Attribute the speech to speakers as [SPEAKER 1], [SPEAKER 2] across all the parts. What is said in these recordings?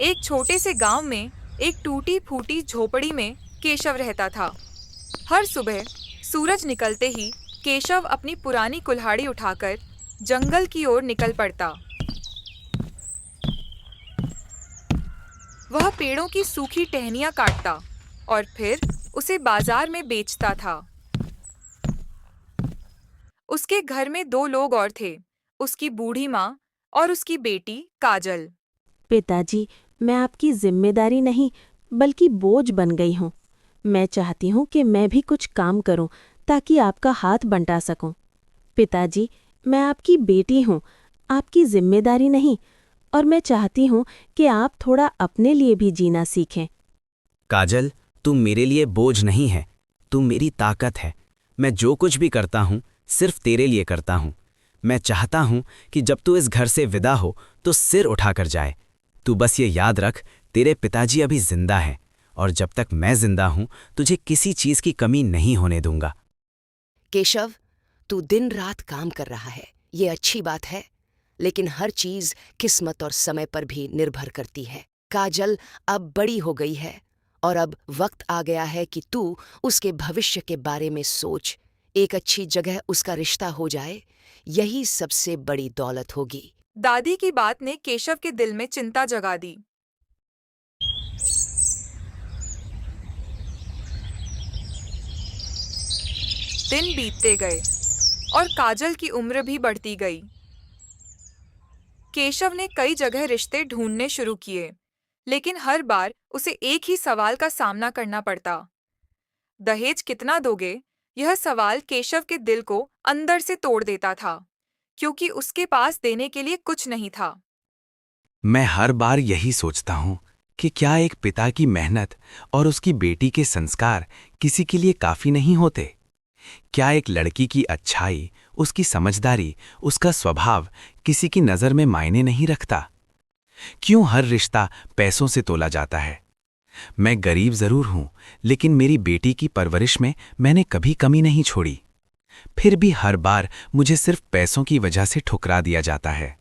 [SPEAKER 1] एक छोटे से गांव में एक टूटी फूटी झोपड़ी में केशव रहता था। हर सुबह सूरज निकलते ही केशव अपनी पुरानी कुल्हाड़ी उठाकर जंगल की ओर निकल पड़ता। वह पेड़ों की सूखी टहनियां काटता और फिर उसे बाजार में बेचता था। उसके घर में दो लोग और थे, उसकी बूढ़ी माँ और उसकी बेटी काजल।
[SPEAKER 2] पिताजी, मैं आपकी जिम्मेदारी नहीं बल्कि बोझ बन गई हूँ। मैं चाहती हूँ कि मैं भी कुछ काम करूँ ताकि आपका हाथ बंटा सकूँ। पिताजी, मैं आपकी बेटी हूँ, आपकी जिम्मेदारी नहीं, और मैं चाहती हूँ कि आप थोड़ा अपने लिए भी जीना सीखें।
[SPEAKER 3] काजल, तुम मेरे लिए बोझ नहीं है, तुम मेरी ताकत है। मैं जो कुछ भी करता हूँ सिर्फ तेरे लिए करता हूँ। मैं चाहता हूँ कि जब तू इस घर से विदा हो तो सिर उठाकर जाए। तू बस ये याद रख, तेरे पिताजी अभी जिंदा हैं और जब तक मैं जिंदा हूँ तुझे किसी चीज की कमी नहीं होने दूंगा।
[SPEAKER 4] केशव, तू दिन रात काम कर रहा है, ये अच्छी बात है, लेकिन हर चीज किस्मत और समय पर भी निर्भर करती है। काजल अब बड़ी हो गई है और अब वक्त आ गया है कि तू उसके भविष्य के बारे में सोच। एक अच्छी जगह उसका रिश्ता हो जाए, यही सबसे बड़ी दौलत होगी।
[SPEAKER 1] दादी की बात ने केशव के दिल में चिंता जगा दी। दिन बीतते गए और काजल की उम्र भी बढ़ती गई। केशव ने कई जगह रिश्ते ढूंढने शुरू किए, लेकिन हर बार उसे एक ही सवाल का सामना करना पड़ता। दहेज कितना दोगे? यह सवाल केशव के दिल को अंदर से तोड़ देता था, क्योंकि उसके पास देने के लिए कुछ नहीं था।
[SPEAKER 3] मैं हर बार यही सोचता हूँ कि क्या एक पिता की मेहनत और उसकी बेटी के संस्कार किसी के लिए काफी नहीं होते? क्या एक लड़की की अच्छाई, उसकी समझदारी, उसका स्वभाव किसी की नज़र में मायने नहीं रखता? क्यों हर रिश्ता पैसों से तोला जाता है? मैं गरीब जरूर हूं, लेकिन मेरी बेटी की परवरिश में मैंने कभी कमी नहीं छोड़ी। फिर भी हर बार मुझे सिर्फ पैसों की वजह से ठुकरा दिया जाता है।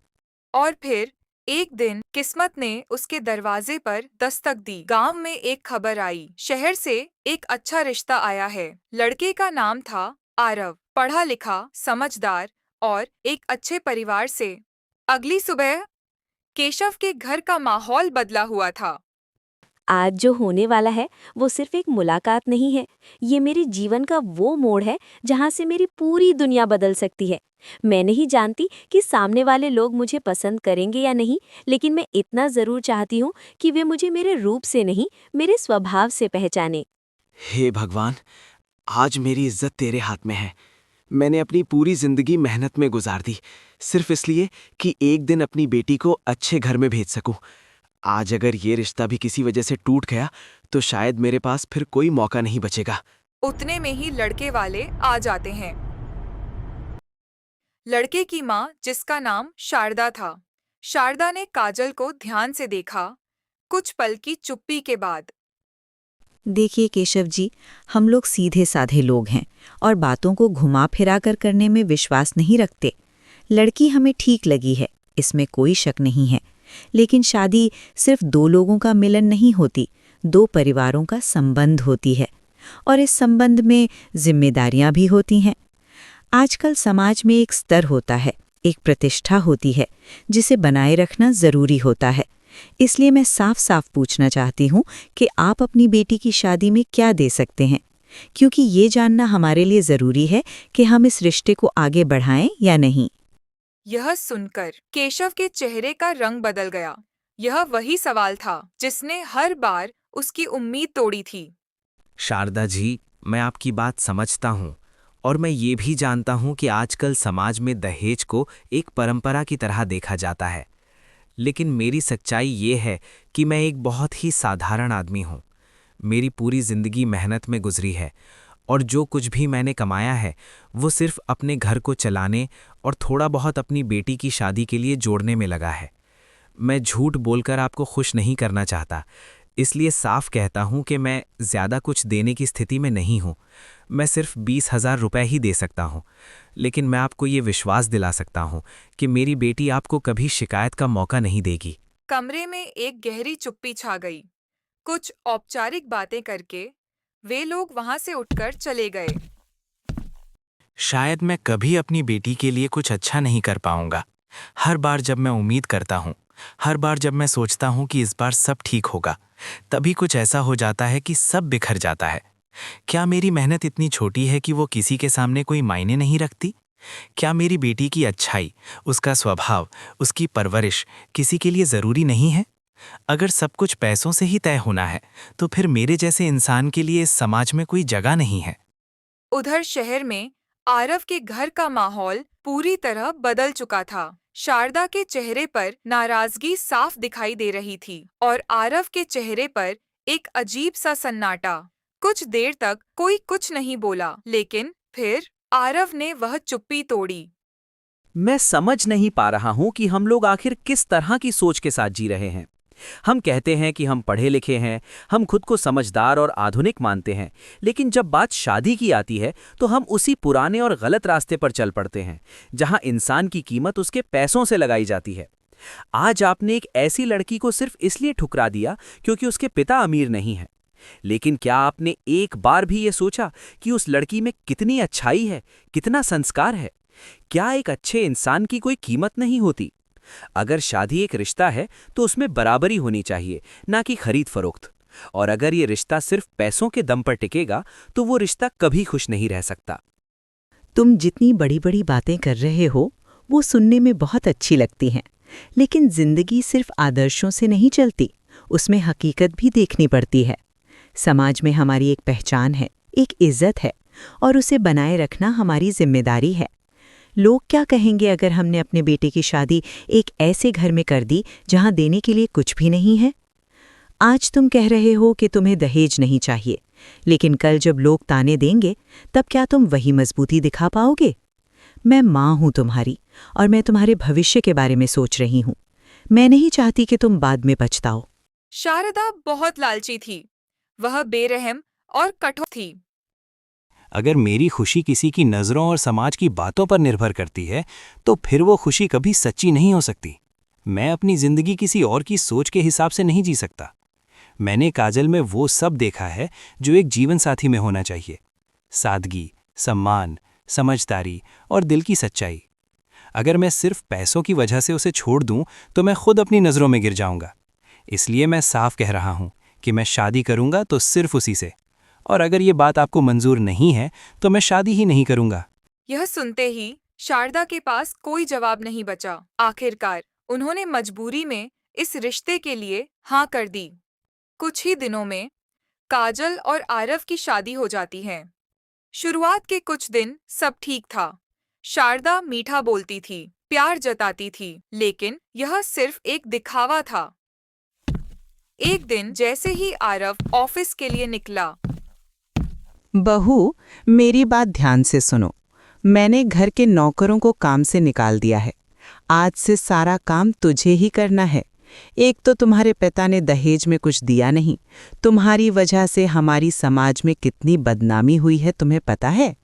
[SPEAKER 1] और फिर एक दिन किस्मत ने उसके दरवाजे पर दस्तक दी। गांव में एक खबर आई, शहर से एक अच्छा रिश्ता आया है। लड़के का नाम था आरव, पढ़ा लिखा, समझदार और एक अच्छे परिवार से। अगली सुबह केशव के घर का माहौल बदला हुआ था।
[SPEAKER 2] आज जो होने वाला है वो सिर्फ एक मुलाकात नहीं है, ये मेरे जीवन का वो मोड़ है जहाँ से मेरी पूरी दुनिया बदल सकती है। मैं नहीं जानती कि सामने वाले लोग मुझे पसंद करेंगे या नहीं, लेकिन मैं इतना ज़रूर चाहती हूँ कि वे मुझे मेरे रूप से नहीं, मेरे स्वभाव से पहचाने।
[SPEAKER 5] हे भगवान, आज मेरी इज्जत तेरे हाथ में है। मैंने अपनी पूरी जिंदगी मेहनत में गुजार दी, सिर्फ इसलिए कि एक दिन अपनी बेटी को अच्छे घर में भेज सकूं। आज अगर ये रिश्ता भी किसी वजह से टूट गया तो शायद मेरे पास फिर कोई मौका नहीं बचेगा।
[SPEAKER 1] उतने में ही लड़के वाले आ जाते हैं। लड़के की माँ, जिसका नाम शारदा था। शारदा ने काजल को ध्यान से देखा। कुछ पल की चुप्पी के बाद,
[SPEAKER 6] देखिए केशव जी, हम लोग सीधे साधे लोग हैं और बातों को घुमा फिरा कर करने में विश्वास नहीं रखते। लड़की हमें ठीक लगी है, इसमें कोई शक नहीं है, लेकिन शादी सिर्फ दो लोगों का मिलन नहीं होती, दो परिवारों का संबंध होती है, और इस संबंध में जिम्मेदारियां भी होती हैं। आजकल समाज में एक स्तर होता है, एक प्रतिष्ठा होती है, जिसे बनाए रखना जरूरी होता है। इसलिए मैं साफ साफ पूछना चाहती हूँ कि आप अपनी बेटी की शादी में क्या दे सकते हैं, क्योंकि ये जानना हमारे लिए जरूरी है कि हम इस रिश्ते को आगे बढ़ाएं या नहीं।
[SPEAKER 1] यह सुनकर केशव के चेहरे का रंग बदल गया। यह वही सवाल था जिसने हर बार उसकी उम्मीद तोड़ी थी।
[SPEAKER 3] शारदा जी, मैं आपकी बात समझता हूँ और मैं ये भी जानता हूँ कि आजकल समाज में दहेज को एक परंपरा की तरह देखा जाता है, लेकिन मेरी सच्चाई ये है कि मैं एक बहुत ही साधारण आदमी हूँ। मेरी पूरी जिंदगी मेहनत में गुजरी है और जो कुछ भी मैंने कमाया है वो सिर्फ अपने घर को चलाने और थोड़ा बहुत अपनी बेटी की शादी के लिए जोड़ने में लगा है। मैं झूठ बोलकर आपको खुश नहीं करना चाहता, इसलिए साफ कहता हूँ कि मैं ज़्यादा कुछ देने की स्थिति में नहीं हूँ। मैं सिर्फ 20,000 रुपये ही दे सकता हूँ, लेकिन मैं आपको ये विश्वास दिला सकता हूँ कि मेरी बेटी आपको कभी शिकायत का मौका नहीं देगी।
[SPEAKER 1] कमरे में एक गहरी चुप्पी छा गई। कुछ औपचारिक बातें करके वे लोग वहां से उठकर चले गए।
[SPEAKER 3] शायद मैं कभी अपनी बेटी के लिए कुछ अच्छा नहीं कर पाऊंगा। हर बार जब मैं उम्मीद करता हूँ, हर बार जब मैं सोचता हूँ कि इस बार सब ठीक होगा, तभी कुछ ऐसा हो जाता है कि सब बिखर जाता है। क्या मेरी मेहनत इतनी छोटी है कि वो किसी के सामने कोई मायने नहीं रखती? क्या मेरी बेटी की अच्छाई, उसका स्वभाव, उसकी परवरिश किसी के लिए ज़रूरी नहीं है? अगर सब कुछ पैसों से ही तय होना है, तो फिर मेरे जैसे इंसान के लिए इस समाज में कोई जगह नहीं है।
[SPEAKER 1] उधर शहर में आरव के घर का माहौल पूरी तरह बदल चुका था। शारदा के चेहरे पर नाराजगी साफ दिखाई दे रही थी और आरव के चेहरे पर एक अजीब सा सन्नाटा। कुछ देर तक कोई कुछ नहीं बोला, लेकिन फिर आरव ने वह चुप्पी तोड़ी।
[SPEAKER 5] मैं समझ नहीं पा रहा हूं कि हम लोग आखिर किस तरह की सोच के साथ जी रहे हैं। हम कहते हैं कि हम पढ़े लिखे हैं, हम खुद को समझदार और आधुनिक मानते हैं, लेकिन जब बात शादी की आती है तो हम उसी पुराने और गलत रास्ते पर चल पड़ते हैं, जहां इंसान की कीमत उसके पैसों से लगाई जाती है। आज आपने एक ऐसी लड़की को सिर्फ इसलिए ठुकरा दिया क्योंकि उसके पिता अमीर नहीं हैं। लेकिन क्या आपने एक बार भी ये सोचा कि उस लड़की में कितनी अच्छाई है, कितना संस्कार है? क्या एक अच्छे इंसान की कोई कीमत नहीं होती? अगर शादी एक रिश्ता है तो उसमें बराबरी होनी चाहिए, ना कि खरीद फरोख्त। और अगर ये रिश्ता सिर्फ पैसों के दम पर टिकेगा तो वो रिश्ता कभी खुश नहीं रह सकता।
[SPEAKER 6] तुम जितनी बड़ी बड़ी बातें कर रहे हो वो सुनने में बहुत अच्छी लगती हैं, लेकिन जिंदगी सिर्फ आदर्शों से नहीं चलती, उसमें हकीकत भी देखनी पड़ती है। समाज में हमारी एक पहचान है, एक इज्जत है, और उसे बनाए रखना हमारी जिम्मेदारी है। लोग क्या कहेंगे अगर हमने अपने बेटे की शादी एक ऐसे घर में कर दी जहां देने के लिए कुछ भी नहीं है? आज तुम कह रहे हो कि तुम्हें दहेज नहीं चाहिए, लेकिन कल जब लोग ताने देंगे तब क्या तुम वही मजबूती दिखा पाओगे? मैं माँ हूं तुम्हारी, और मैं तुम्हारे भविष्य के बारे में सोच रही हूं। मैं नहीं चाहती कि तुम बाद में पछताओ।
[SPEAKER 1] शारदा बहुत लालची थी। वह बेरहम और कठोर थी।
[SPEAKER 3] अगर मेरी खुशी किसी की नज़रों और समाज की बातों पर निर्भर करती है, तो फिर वो खुशी कभी सच्ची नहीं हो सकती। मैं अपनी जिंदगी किसी और की सोच के हिसाब से नहीं जी सकता। मैंने काजल में वो सब देखा है जो एक जीवन साथी में होना चाहिए: सादगी, सम्मान, समझदारी और दिल की सच्चाई। अगर मैं सिर्फ पैसों की वजह से उसे छोड़ दूं, तो मैं खुद अपनी नज़रों में गिर जाऊंगा। इसलिए मैं साफ कह रहा हूं कि मैं शादी करूंगा तो सिर्फ उसी से। और अगर ये बात आपको मंजूर नहीं है तो मैं शादी ही नहीं करूंगा।
[SPEAKER 1] यह सुनते ही शारदा के पास कोई जवाब नहीं बचा। आखिरकार उन्होंने मजबूरी में इस रिश्ते के लिए हाँ कर दी। कुछ ही दिनों में काजल और आरव की शादी हो जाती है। शुरुआत के कुछ दिन सब ठीक था। शारदा मीठा बोलती थी, प्यार जताती थी, लेकिन यह सिर्फ एक दिखावा था। एक दिन जैसे ही आरव ऑफिस के लिए निकला,
[SPEAKER 7] बहू, मेरी बात ध्यान से सुनो। मैंने घर के नौकरों को काम से निकाल दिया है। आज से सारा काम तुझे ही करना है। एक तो तुम्हारे पिता ने दहेज में कुछ दिया नहीं। तुम्हारी वजह से हमारी समाज में कितनी बदनामी हुई है तुम्हें पता है?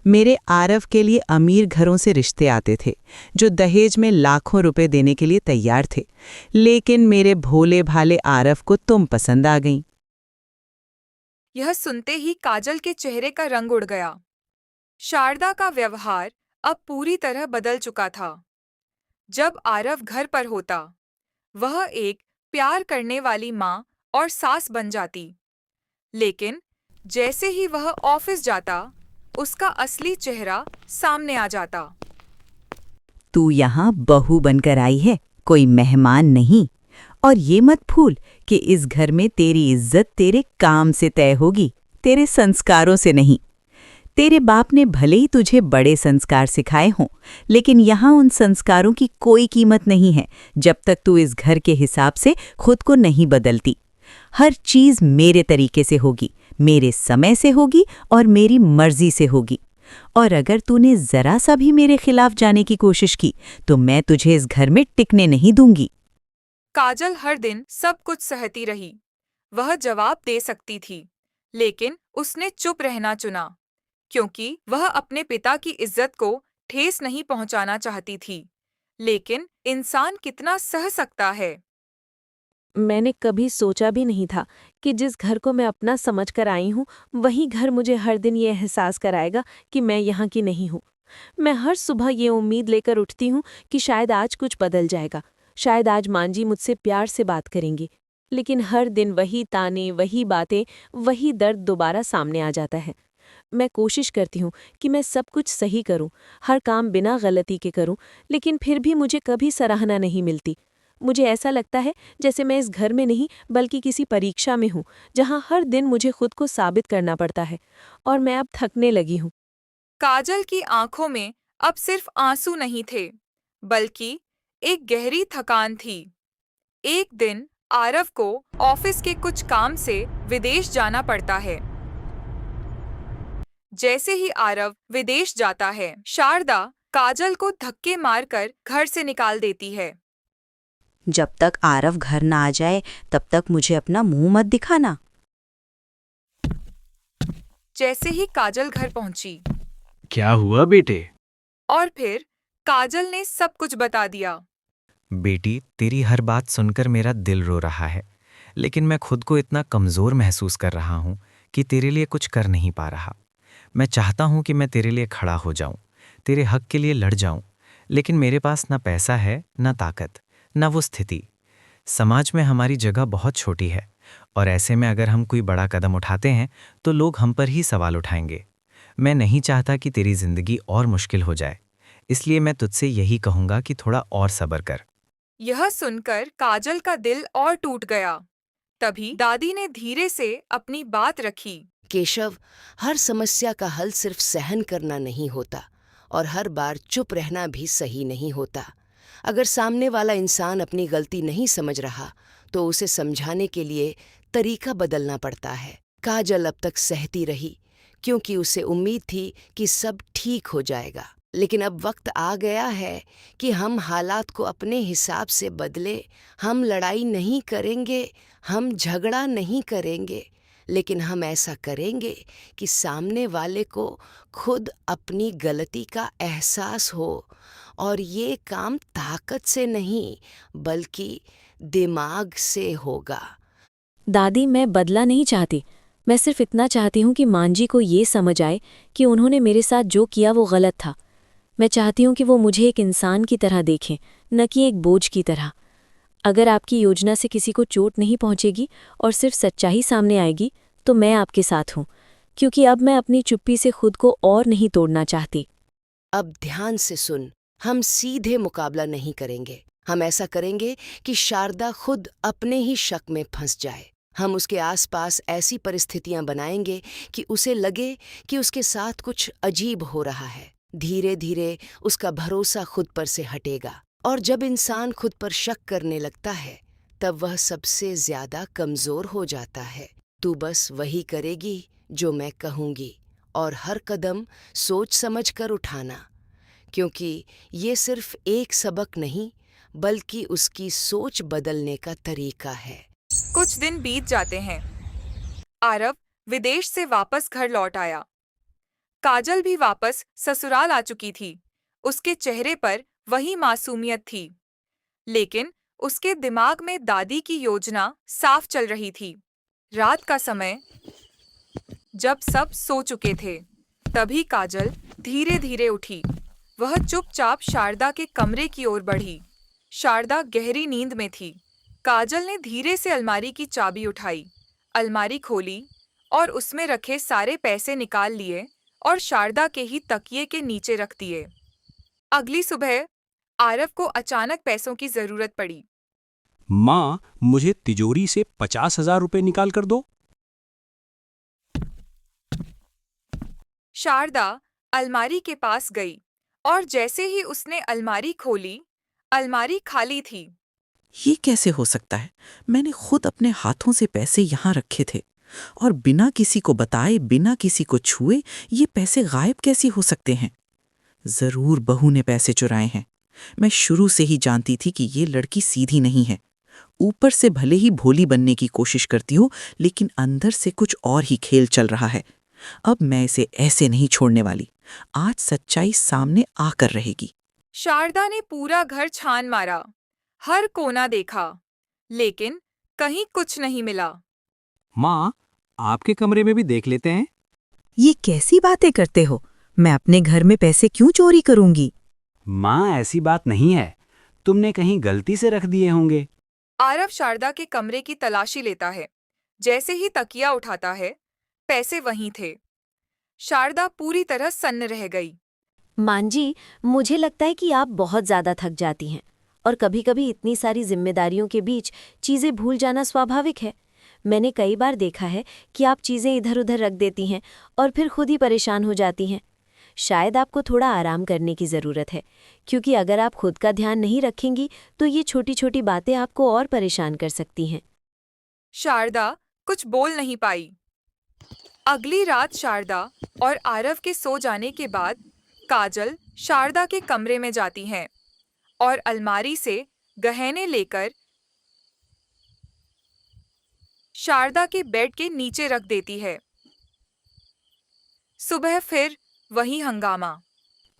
[SPEAKER 7] मेरे आरव के लिए अमीर घरों से रिश्ते आते थे जो दहेज में लाखों रुपए देने के लिए तैयार थे, लेकिन मेरे भोले भाले आरव को तुम पसंद आ गईं।
[SPEAKER 1] यह सुनते ही काजल के चेहरे का रंग उड़ गया। शारदा का व्यवहार अब पूरी तरह बदल चुका था। जब आरव घर पर होता, वह एक प्यार करने वाली माँ और सास बन जाती, लेकिन जैसे ही वह ऑफिस जाता, उसका असली चेहरा सामने आ जाता।
[SPEAKER 6] तू यहाँ बहू बनकर आई है, कोई मेहमान नहीं। और ये मत भूल कि इस घर में तेरी इज्जत तेरे काम से तय होगी, तेरे संस्कारों से नहीं। तेरे बाप ने भले ही तुझे बड़े संस्कार सिखाए हों, लेकिन यहाँ उन संस्कारों की कोई कीमत नहीं है जब तक तू इस घर के हिसाब से खुद को नहीं बदलती। हर चीज मेरे तरीके से होगी, मेरे समय से होगी और मेरी मर्जी से होगी। और अगर तूने जरा सा भी मेरे खिलाफ जाने की कोशिश की तो मैं तुझे इस घर में टिकने नहीं दूंगी।
[SPEAKER 1] काजल हर दिन सब कुछ सहती रही। वह जवाब दे सकती थी, लेकिन उसने चुप रहना चुना, क्योंकि वह अपने पिता की इज्जत को ठेस नहीं पहुंचाना चाहती थी। लेकिन इंसान कितना सह सकता है?
[SPEAKER 2] मैंने कभी सोचा भी नहीं था कि जिस घर को मैं अपना समझकर आई हूँ, वही घर मुझे हर दिन ये एहसास कराएगा कि मैं यहाँ की नहीं हूँ। मैं हर सुबह ये उम्मीद लेकर उठती हूँ कि शायद आज कुछ बदल जाएगा, शायद आज मांजी मुझसे प्यार से बात करेंगी। लेकिन हर दिन वही ताने, वही बातें, वही दर्द दोबारा सामने आ जाता है। मैं कोशिश करती हूँ कि मैं सब कुछ सही करूँ, हर काम बिना गलती के करूँ, लेकिन फिर भी मुझे कभी सराहना नहीं मिलती। मुझे ऐसा लगता है जैसे मैं इस घर में नहीं बल्कि किसी परीक्षा में हूँ, जहाँ हर दिन मुझे खुद को साबित करना पड़ता है, और मैं अब थकने लगी हूँ।
[SPEAKER 1] काजल की आंखों में अब सिर्फ आंसू नहीं थे, बल्कि एक गहरी थकान थी। एक दिन आरव को ऑफिस के कुछ काम से विदेश जाना पड़ता है। जैसे ही आरव विदेश जाता है, शारदा काजल को धक्के मारकर घर से निकाल देती है।
[SPEAKER 6] जब तक आरव घर ना आ जाए तब तक मुझे अपना मुंह मत दिखाना।
[SPEAKER 1] जैसे ही काजल घर पहुंची
[SPEAKER 5] क्या हुआ बेटे?
[SPEAKER 1] और फिर काजल ने सब कुछ बता दिया।
[SPEAKER 3] बेटी, तेरी हर बात सुनकर मेरा दिल रो रहा है, लेकिन मैं खुद को इतना कमज़ोर महसूस कर रहा हूँ कि तेरे लिए कुछ कर नहीं पा रहा। मैं चाहता हूँ कि मैं तेरे लिए खड़ा हो जाऊँ, तेरे हक के लिए लड़ जाऊँ, लेकिन मेरे पास ना पैसा है, ना ताकत, ना वो स्थिति। समाज में हमारी जगह बहुत छोटी है, और ऐसे में अगर हम कोई बड़ा कदम उठाते हैं तो लोग हम पर ही सवाल उठाएंगे। मैं नहीं चाहता कि तेरी जिंदगी और मुश्किल हो जाए, इसलिए मैं तुझसे यही कहूँगा कि थोड़ा और सब्र कर।
[SPEAKER 1] यह सुनकर काजल का दिल और टूट गया। तभी दादी ने धीरे से अपनी बात रखी।
[SPEAKER 4] केशव, हर समस्या का हल सिर्फ सहन करना नहीं होता, और हर बार चुप रहना भी सही नहीं होता। अगर सामने वाला इंसान अपनी गलती नहीं समझ रहा तो उसे समझाने के लिए तरीका बदलना पड़ता है। काजल अब तक सहती रही क्योंकि उसे उम्मीद थी कि सब ठीक हो जाएगा, लेकिन अब वक्त आ गया है कि हम हालात को अपने हिसाब से बदले। हम लड़ाई नहीं करेंगे, हम झगड़ा नहीं करेंगे, लेकिन हम ऐसा करेंगे कि सामने वाले को खुद अपनी गलती का एहसास हो, और ये काम ताकत से नहीं बल्कि दिमाग से होगा।
[SPEAKER 2] दादी, मैं बदला नहीं चाहती। मैं सिर्फ इतना चाहती हूँ कि मांजी को ये समझ आए कि उन्होंने मेरे साथ जो किया वो गलत था। मैं चाहती हूँ कि वो मुझे एक इंसान की तरह देखें, न कि एक बोझ की तरह। अगर आपकी योजना से किसी को चोट नहीं पहुँचेगी और सिर्फ सच्चाई सामने आएगी, तो मैं आपके साथ हूँ, क्योंकि अब मैं अपनी चुप्पी से खुद को और नहीं तोड़ना चाहती।
[SPEAKER 4] अब ध्यान से सुन, हम सीधे मुकाबला नहीं करेंगे। हम ऐसा करेंगे कि शारदा खुद अपने ही शक में फंस जाए। हम उसके आसपास ऐसी परिस्थितियां बनाएंगे कि उसे लगे कि उसके साथ कुछ अजीब हो रहा है। धीरे धीरे उसका भरोसा खुद पर से हटेगा, और जब इंसान खुद पर शक करने लगता है तब वह सबसे ज्यादा कमजोर हो जाता है। तू बस वही करेगी जो मैं कहूंगी, और हर कदम सोच समझ कर उठाना, क्योंकि ये सिर्फ एक सबक नहीं बल्कि उसकी सोच बदलने का तरीका है।
[SPEAKER 1] कुछ दिन बीत जाते हैं। आरव विदेश से वापस घर लौट आया। काजल भी वापस ससुराल आ चुकी थी। उसके चेहरे पर वही मासूमियत थी, लेकिन उसके दिमाग में दादी की योजना साफ चल रही थी। रात का समय, जब सब सो चुके थे, तभी काजल धीरे धीरे उठी। वह चुपचाप शारदा के कमरे की ओर बढ़ी। शारदा गहरी नींद में थी। काजल ने धीरे से अलमारी की चाबी उठाई, अलमारी खोली और उसमें रखे सारे पैसे निकाल लिए और शारदा के ही तकिए के नीचे रख दिए। अगली सुबह आरव को अचानक पैसों की जरूरत पड़ी।
[SPEAKER 8] माँ, मुझे तिजोरी से 50,000 रुपए निकाल कर दो।
[SPEAKER 1] शारदा अलमारी के पास गई और जैसे ही उसने अलमारी खोली, अलमारी खाली थी।
[SPEAKER 7] ये कैसे हो सकता है? मैंने खुद अपने हाथों से पैसे यहाँ रखे थे, और बिना किसी को बताए, बिना किसी को छुए ये पैसे गायब कैसे हो सकते हैं? जरूर बहू ने पैसे चुराए हैं। मैं शुरू से ही जानती थी कि ये लड़की सीधी नहीं है। ऊपर से भले ही भोली बनने की कोशिश करती हो, लेकिन अंदर से कुछ और ही खेल चल रहा है। अब मैं इसे ऐसे नहीं छोड़ने वाली। आज सच्चाई सामने आकर रहेगी।
[SPEAKER 1] शारदा ने पूरा घर छान मारा, हर कोना देखा, लेकिन कहीं कुछ नहीं मिला।
[SPEAKER 8] माँ, आपके कमरे में भी देख लेते हैं।
[SPEAKER 6] ये कैसी बातें करते हो? मैं अपने घर में पैसे क्यों चोरी करूंगी?
[SPEAKER 8] माँ, ऐसी बात नहीं है। तुमने कहीं गलती से रख दिए होंगे।
[SPEAKER 1] आरव शारदा के कमरे की तलाशी लेता है। जैसे ही तकिया उठाता है, पैसे वहीं थे। शारदा पूरी तरह सन्न रह गई।
[SPEAKER 2] मां जी, मुझे लगता है कि आप बहुत ज्यादा थक जाती हैं और कभी-कभी इतनी सारी जिम्मेदारियों के बीच चीजें भूल जाना स्वाभाविक है। मैंने कई बार देखा है कि आप चीजें इधर-उधर रख देती हैं और फिर खुद ही परेशान हो जाती हैं। शायद आपको थोड़ा आराम करने की ज़रूरत है, क्योंकि अगर आप खुद का ध्यान नहीं रखेंगी तो ये छोटी-छोटी बातें आपको और परेशान कर सकती हैं।
[SPEAKER 1] शारदा कुछ बोल नहीं पाई। अगली रात शारदा और आरव के सो जाने के बाद काजल शारदा के कमरे में जाती हैं और अलमारी से गहने लेकर शारदा के बेड के नीचे रख देती है। सुबह फिर वही हंगामा।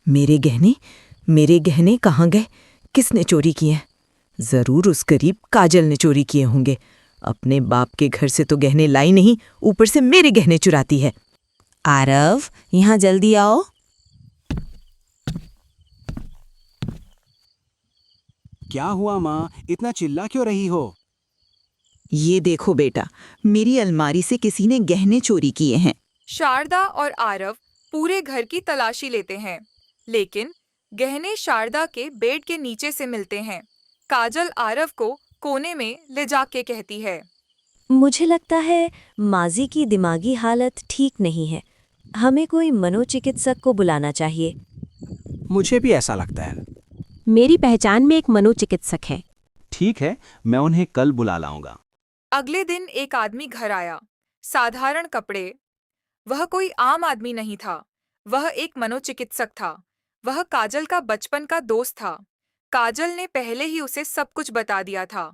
[SPEAKER 6] मेरे गहने कहाँ गए? किसने चोरी किए हैं? जरूर उस गरीब काजल ने चोरी किए होंगे। अपने बाप के घर से तो गहने लाई नहीं, ऊपर से मेरे गहने चुराती है। आरव, यहाँ जल्दी आओ।
[SPEAKER 8] क्या हुआ माँ, इतना चिल्ला क्यों रही हो?
[SPEAKER 6] ये देखो बेटा, मेरी अलमारी से किसी ने गहने चोरी किए हैं।
[SPEAKER 1] शारदा और आरव पूरे घर की तलाशी लेते हैं, लेकिन गहने शारदा के बेड के नीचे से मिलते हैं। काजल आरव को कोने में ले जाके कहती है,
[SPEAKER 2] मुझे लगता है माजी की दिमागी हालत ठीक नहीं है। हमें कोई मनोचिकित्सक को बुलाना चाहिए।
[SPEAKER 8] मुझे भी ऐसा लगता है।
[SPEAKER 2] मेरी पहचान में एक मनोचिकित्सक है।
[SPEAKER 8] ठीक है, मैं उन्हें कल बुला लाऊंगा।
[SPEAKER 1] अगले दिन एक आदमी घर आया। साधारण कपड़े। वह कोई आम आदमी नहीं था, वह एक मनोचिकित्सक था। वह काजल का बचपन का दोस्त था। काजल ने पहले ही उसे सब कुछ बता दिया था।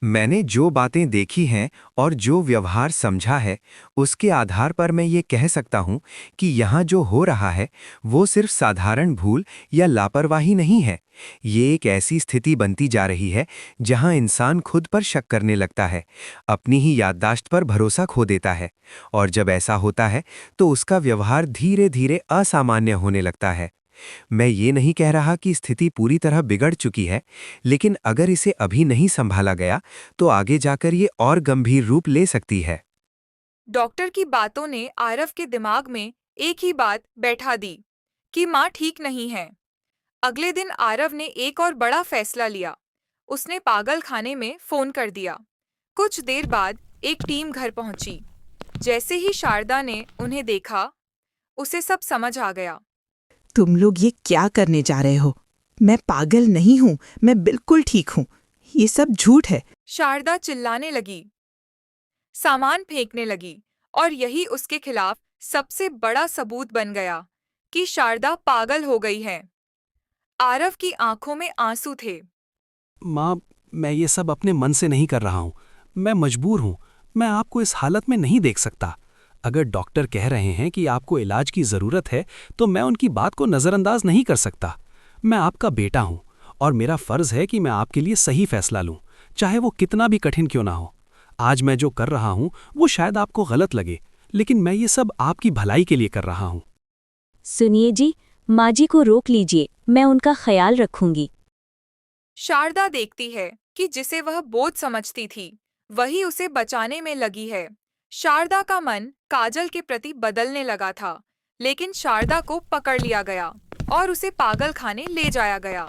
[SPEAKER 3] मैंने जो बातें देखी हैं और जो व्यवहार समझा है, उसके आधार पर मैं ये कह सकता हूँ कि यहाँ जो हो रहा है वो सिर्फ साधारण भूल या लापरवाही नहीं है। ये एक ऐसी स्थिति बनती जा रही है जहाँ इंसान खुद पर शक करने लगता है, अपनी ही याददाश्त पर भरोसा खो देता है, और जब ऐसा होता है तो उसका व्यवहार धीरे धीरे असामान्य होने लगता है। मैं ये नहीं कह रहा कि स्थिति पूरी तरह बिगड़ चुकी है, लेकिन अगर इसे अभी नहीं संभाला गया तो आगे जाकर ये और गंभीर रूप ले सकती है।
[SPEAKER 1] डॉक्टर की बातों ने आरव के दिमाग में एक ही बात बैठा दी कि माँ ठीक नहीं है। अगले दिन आरव ने एक और बड़ा फैसला लिया। उसने पागल खाने में फोन कर दिया। कुछ देर बाद एक टीम घर पहुंची। जैसे ही शारदा ने उन्हें देखा, उसे सब समझ आ गया।
[SPEAKER 7] तुम लोग ये क्या करने जा रहे हो? मैं पागल नहीं हूँ, मैं बिल्कुल ठीक हूँ। ये सब झूठ है।
[SPEAKER 1] शारदा चिल्लाने लगी, सामान फेंकने लगी, और यही उसके खिलाफ सबसे बड़ा सबूत बन गया कि शारदा पागल हो गई है। आरव की आंखों में आंसू थे।
[SPEAKER 8] माँ, मैं ये सब अपने मन से नहीं कर रहा हूँ। मैं मजबूर हूँ। मैं आपको इस हालत में नहीं देख सकता। अगर डॉक्टर कह रहे हैं कि आपको इलाज की ज़रूरत है, तो मैं उनकी बात को नज़रअंदाज नहीं कर सकता। मैं आपका बेटा हूँ और मेरा फ़र्ज़ है कि मैं आपके लिए सही फैसला लूँ, चाहे वो कितना भी कठिन क्यों ना हो। आज मैं जो कर रहा हूँ वो शायद आपको गलत लगे, लेकिन मैं ये सब आपकी भलाई के लिए कर रहा हूँ।
[SPEAKER 2] सुनिए जी, माँ जी को रोक लीजिए, मैं उनका ख्याल रखूंगी।
[SPEAKER 1] शारदा देखती है कि जिसे वह बोझ समझती थी, वही उसे बचाने में लगी है। शारदा का मन काजल के प्रति बदलने लगा था, लेकिन शारदा को पकड़ लिया गया और उसे पागल खाने ले जाया गया।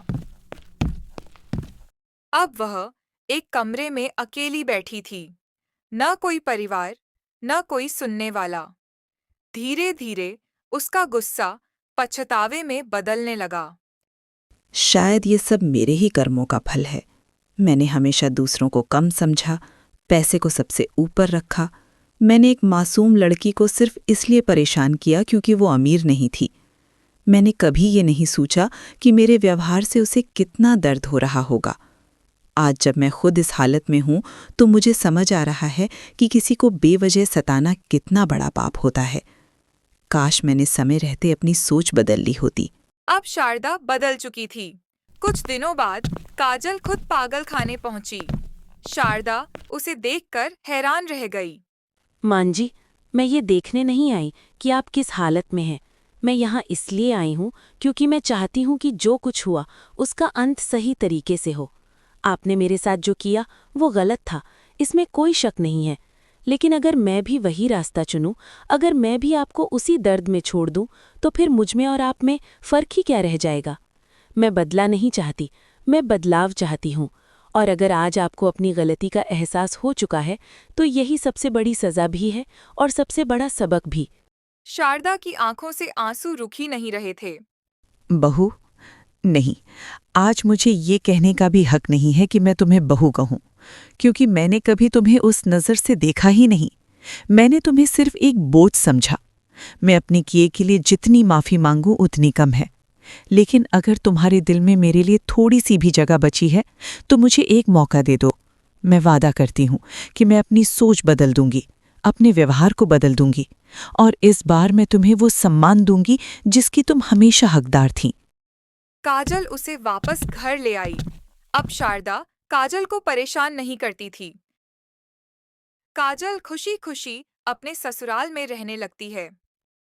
[SPEAKER 1] अब वह एक कमरे में अकेली बैठी थी, न कोई परिवार, न कोई सुनने वाला। धीरे धीरे उसका गुस्सा पछतावे में बदलने लगा।
[SPEAKER 6] शायद ये सब मेरे ही कर्मों का फल है। मैंने हमेशा दूसरों को कम समझा, पैसे को सबसे ऊपर रखा। मैंने एक मासूम लड़की को सिर्फ इसलिए परेशान किया क्योंकि वो अमीर नहीं थी। मैंने कभी ये नहीं सोचा कि मेरे व्यवहार से उसे कितना दर्द हो रहा होगा। आज जब मैं खुद इस हालत में हूं तो मुझे समझ आ रहा है कि किसी को बेवजह सताना कितना बड़ा पाप होता है। काश मैंने समय रहते अपनी सोच बदल ली होती।
[SPEAKER 1] अब शारदा बदल चुकी थी। कुछ दिनों बाद काजल खुद पागल खाने पहुंची। शारदा उसे देखकर हैरान रह गई।
[SPEAKER 2] मान जी, मैं ये देखने नहीं आई कि आप किस हालत में हैं। मैं यहाँ इसलिए आई हूँ क्योंकि मैं चाहती हूँ कि जो कुछ हुआ उसका अंत सही तरीके से हो। आपने मेरे साथ जो किया वो गलत था, इसमें कोई शक नहीं है। लेकिन अगर मैं भी वही रास्ता चुनूं, अगर मैं भी आपको उसी दर्द में छोड़ दूं, तो फिर मुझ में और आप में फ़र्क ही क्या रह जाएगा। मैं बदला नहीं चाहती, मैं बदलाव चाहती हूँ। और अगर आज आपको अपनी गलती का एहसास हो चुका है तो यही सबसे बड़ी सज़ा भी है और सबसे बड़ा सबक भी।
[SPEAKER 1] शारदा की आंखों से आंसू रुक ही नहीं रहे थे।
[SPEAKER 6] बहू, नहीं, आज मुझे ये कहने का भी हक नहीं है कि मैं तुम्हें बहू कहूं, क्योंकि मैंने कभी तुम्हें उस नज़र से देखा ही नहीं। मैंने तुम्हें सिर्फ एक बोझ समझा। मैं अपने किए के लिए जितनी माफ़ी मांगूं उतनी कम है। लेकिन अगर तुम्हारे दिल में मेरे लिए थोड़ी सी भी जगह बची है तो मुझे एक मौका दे दो। मैं वादा करती हूँ कि मैं अपनी सोच बदल दूंगी, अपने व्यवहार को बदल दूंगी, और इस बार मैं तुम्हें वो सम्मान दूंगी जिसकी तुम हमेशा हकदार थीं।
[SPEAKER 1] काजल उसे वापस घर ले आई। अब शारदा काजल को परेशान नहीं करती थी। काजल खुशी खुशी अपने ससुराल में रहने लगती है।